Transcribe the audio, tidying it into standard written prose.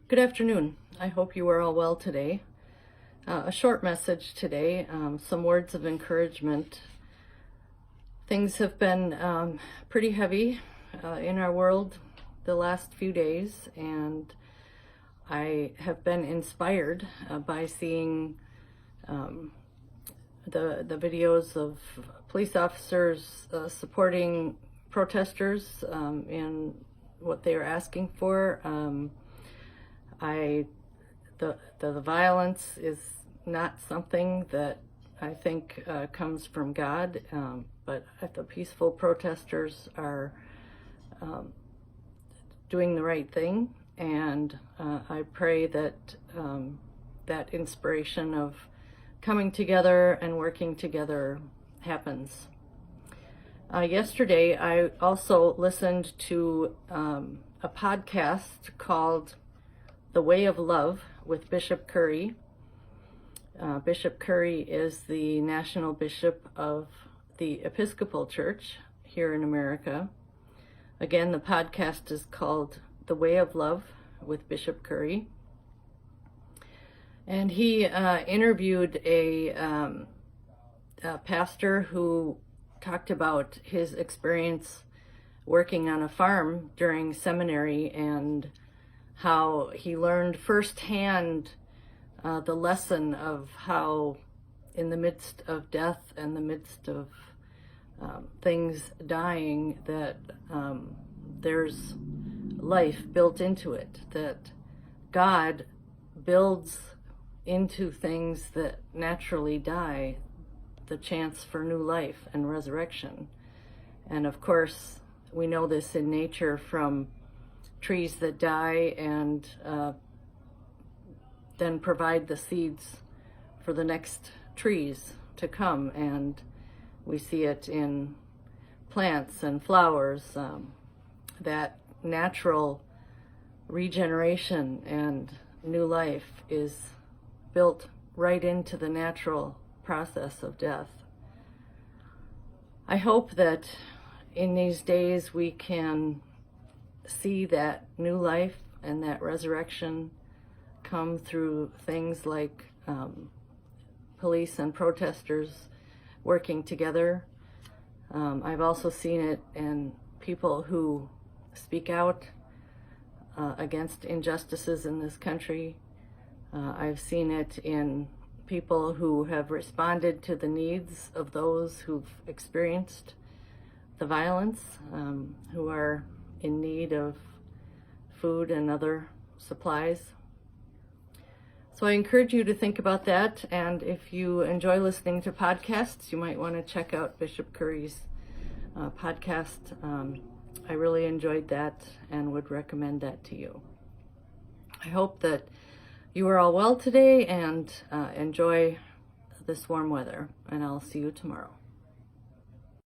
Good afternoon. I hope you are all well today. A short message today, some words of encouragement. Things have been pretty heavy in our world the last few days, and I have been inspired by seeing the videos of police officers supporting protesters in what they are asking for. The violence is not something that I think comes from God, but the peaceful protesters are doing the right thing, and I pray that that inspiration of coming together and working together happens. Yesterday, I also listened to a podcast called The Way of Love with Bishop Curry. Bishop Curry is the national bishop of the Episcopal Church here in America. Again, the podcast is called The Way of Love with Bishop Curry. And he interviewed a pastor who talked about his experience working on a farm during seminary and how he learned firsthand the lesson of how in the midst of death and the midst of things dying, that there's life built into it, that God builds into things that naturally die the chance for new life and resurrection. And of course, we know this in nature from trees that die and then provide the seeds for the next trees to come. And we see it in plants and flowers, that natural regeneration and new life is built right into the natural process of death. I hope that in these days we can see that new life and that resurrection come through things like police and protesters working together. I've also seen it in people who speak out against injustices in this country. I've seen it in people who have responded to the needs of those who've experienced the violence, who are in need of food and other supplies. So I encourage you to think about that, and if you enjoy listening to podcasts, you might want to check out Bishop Curry's podcast. I really enjoyed that and would recommend that to you. I hope that you are all well today and enjoy this warm weather, and I'll see you tomorrow.